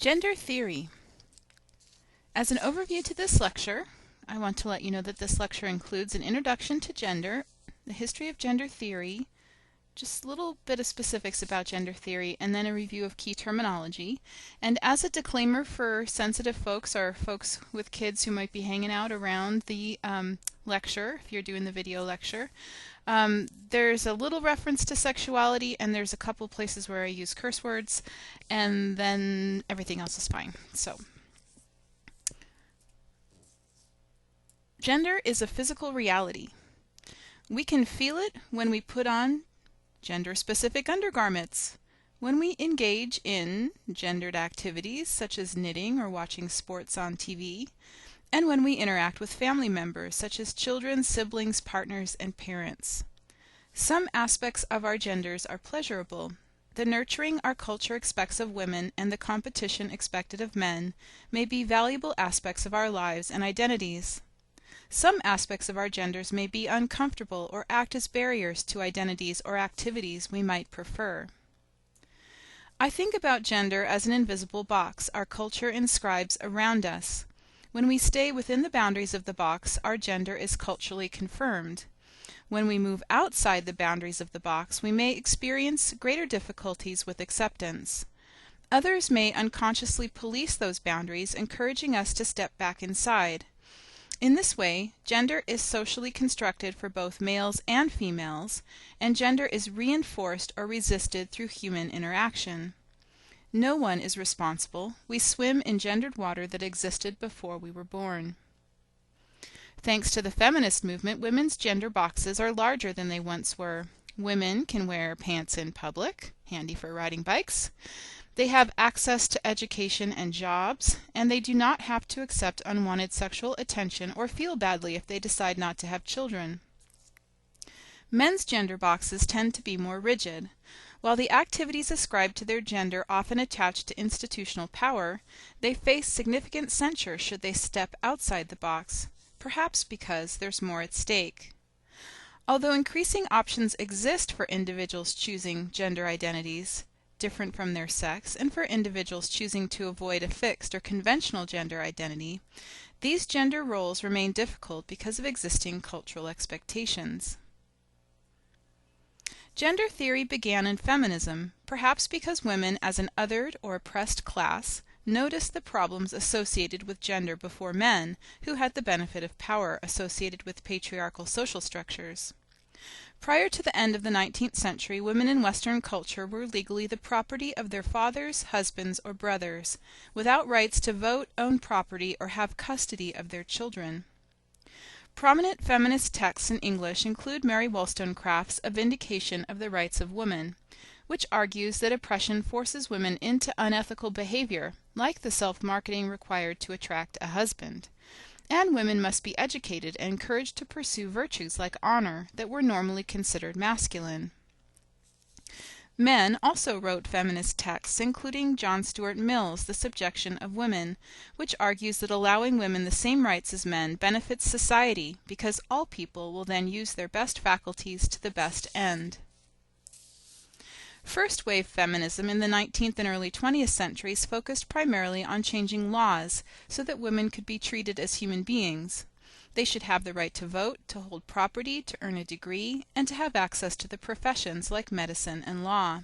Gender theory. As an overview to this lecture, I want to let you know that this lecture includes an introduction to gender, the history of gender theory, just a little bit of specifics about gender theory, and then a review of key terminology. And as a disclaimer for sensitive folks or folks with kids who might be hanging out around the lecture, if you're doing the video lecture, there's a little reference to sexuality, and there's a couple places where I use curse words, and then everything else is fine. So, gender is a physical reality. We can feel it when we put on gender-specific undergarments, when we engage in gendered activities such as knitting or watching sports on TV, and when we interact with family members such as children, siblings, partners, and parents. Some aspects of our genders are pleasurable. The nurturing our culture expects of women and the competition expected of men may be valuable aspects of our lives and identities. Some aspects of our genders may be uncomfortable or act as barriers to identities or activities we might prefer. I think about gender as an invisible box our culture inscribes around us. When we stay within the boundaries of the box, our gender is culturally confirmed. When we move outside the boundaries of the box, we may experience greater difficulties with acceptance. Others may unconsciously police those boundaries, encouraging us to step back inside. In this way, gender is socially constructed for both males and females, and gender is reinforced or resisted through human interaction. No one is responsible. We swim in gendered water that existed before we were born. Thanks to the feminist movement, women's gender boxes are larger than they once were. Women can wear pants in public, handy for riding bikes. They have access to education and jobs, and they do not have to accept unwanted sexual attention or feel badly if they decide not to have children. Men's gender boxes tend to be more rigid. While the activities ascribed to their gender often attach to institutional power, they face significant censure should they step outside the box, perhaps because there's more at stake. Although increasing options exist for individuals choosing gender identities different from their sex, and for individuals choosing to avoid a fixed or conventional gender identity, these gender roles remain difficult because of existing cultural expectations. Gender theory began in feminism, perhaps because women as an othered or oppressed class noticed the problems associated with gender before men, who had the benefit of power associated with patriarchal social structures. Prior to the end of the 19th century, women in Western culture were legally the property of their fathers, husbands, or brothers, without rights to vote, own property, or have custody of their children. Prominent feminist texts in English include Mary Wollstonecraft's A Vindication of the Rights of Woman, which argues that oppression forces women into unethical behavior, like the self-marketing required to attract a husband. And women must be educated and encouraged to pursue virtues like honor that were normally considered masculine. Men also wrote feminist texts, including John Stuart Mill's The Subjection of Women, which argues that allowing women the same rights as men benefits society because all people will then use their best faculties to the best end. First-wave feminism in the 19th and early 20th centuries focused primarily on changing laws so that women could be treated as human beings. They should have the right to vote, to hold property, to earn a degree, and to have access to the professions like medicine and law.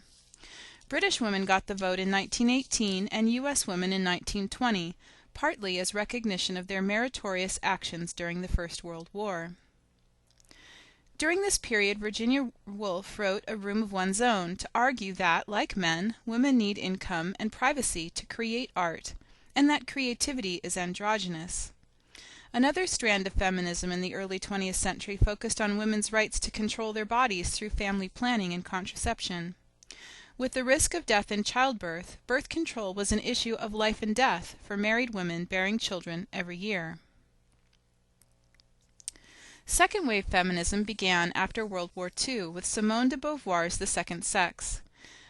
British women got the vote in 1918 and U.S. women in 1920, partly as recognition of their meritorious actions during the First World War. During this period, Virginia Woolf wrote A Room of One's Own to argue that, like men, women need income and privacy to create art, and that creativity is androgynous. Another strand of feminism in the early 20th century focused on women's rights to control their bodies through family planning and contraception. With the risk of death in childbirth, birth control was an issue of life and death for married women bearing children every year. Second-wave feminism began after World War II with Simone de Beauvoir's The Second Sex.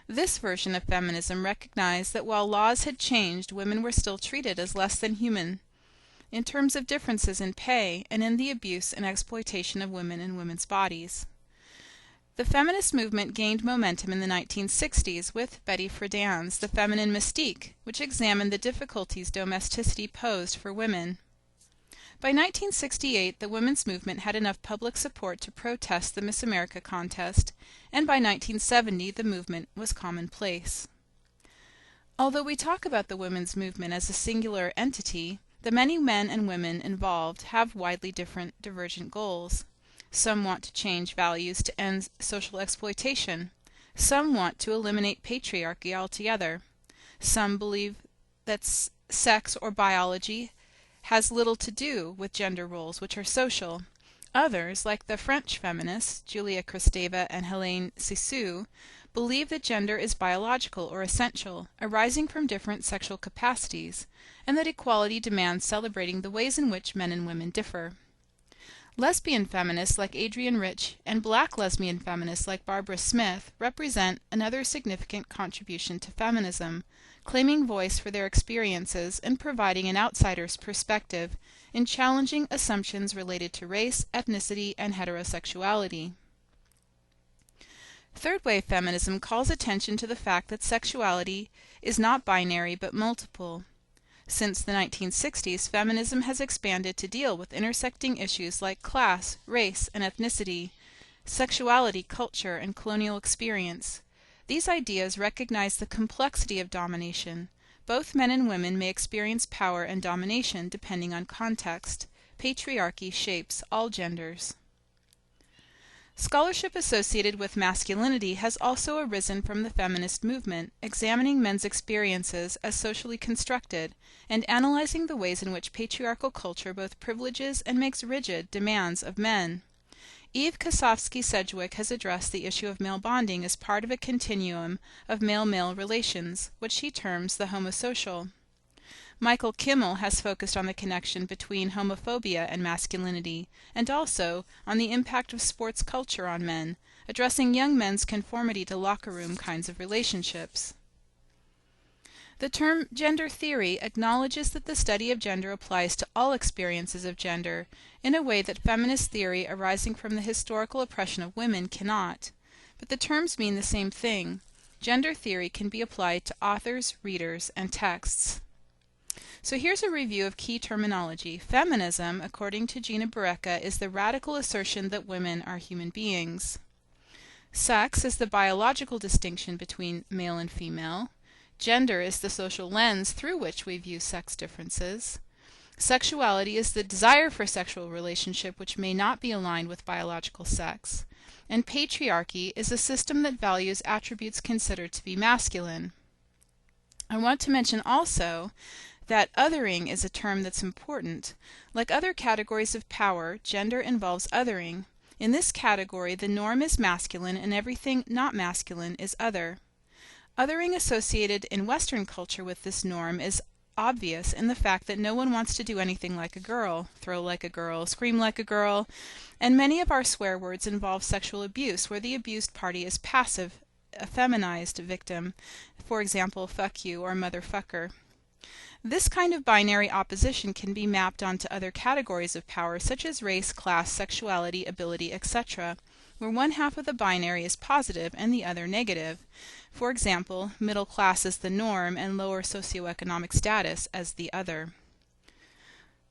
This version of feminism recognized that while laws had changed, women were still treated as less than human in terms of differences in pay and in the abuse and exploitation of women and women's bodies. The feminist movement gained momentum in the 1960s with Betty Friedan's The Feminine Mystique, which examined the difficulties domesticity posed for women. By 1968, the women's movement had enough public support to protest the Miss America contest, and by 1970 the movement was commonplace. Although we talk about the women's movement as a singular entity, the many men and women involved have widely different, divergent goals. Some want to change values to end social exploitation. Some want to eliminate patriarchy altogether. Some believe that sex or biology has little to do with gender roles, which are social. Others, like the French feminists Julia Kristeva and Hélène Cixous, believe that gender is biological or essential, arising from different sexual capacities, and that equality demands celebrating the ways in which men and women differ. Lesbian feminists like Adrienne Rich and black lesbian feminists like Barbara Smith represent another significant contribution to feminism, claiming voice for their experiences and providing an outsider's perspective in challenging assumptions related to race, ethnicity, and heterosexuality. Third-wave feminism calls attention to the fact that sexuality is not binary but multiple. Since the 1960s, feminism has expanded to deal with intersecting issues like class, race, and ethnicity, sexuality, culture, and colonial experience. These ideas recognize the complexity of domination. Both men and women may experience power and domination depending on context. Patriarchy shapes all genders. Scholarship associated with masculinity has also arisen from the feminist movement, examining men's experiences as socially constructed and analyzing the ways in which patriarchal culture both privileges and makes rigid demands of men. Eve Kosofsky-Sedgwick has addressed the issue of male bonding as part of a continuum of male-male relations, which she terms the homosocial. Michael Kimmel has focused on the connection between homophobia and masculinity, and also on the impact of sports culture on men, addressing young men's conformity to locker room kinds of relationships. The term gender theory acknowledges that the study of gender applies to all experiences of gender in a way that feminist theory arising from the historical oppression of women cannot. But the terms mean the same thing. Gender theory can be applied to authors, readers, and texts. So here's a review of key terminology. Feminism, according to Gina Barreca, is the radical assertion that women are human beings. Sex is the biological distinction between male and female. Gender is the social lens through which we view sex differences. Sexuality is the desire for sexual relationship which may not be aligned with biological sex. And patriarchy is a system that values attributes considered to be masculine. I want to mention also that othering is a term that's important. Like other categories of power, gender involves othering. In this category, the norm is masculine and everything not masculine is other. Othering associated in Western culture with this norm is obvious in the fact that no one wants to do anything like a girl, throw like a girl, scream like a girl, and many of our swear words involve sexual abuse where the abused party is passive, a feminized victim, for example, fuck you or motherfucker. This kind of binary opposition can be mapped onto other categories of power such as race, class, sexuality, ability, etc., where one half of the binary is positive and the other negative. For example, middle class is the norm and lower socioeconomic status as the other.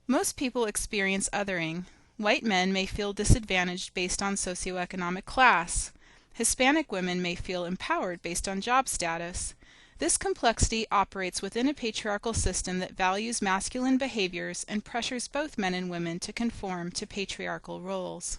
Most people experience othering. White men may feel disadvantaged based on socioeconomic class. Hispanic women may feel empowered based on job status. This complexity operates within a patriarchal system that values masculine behaviors and pressures both men and women to conform to patriarchal roles.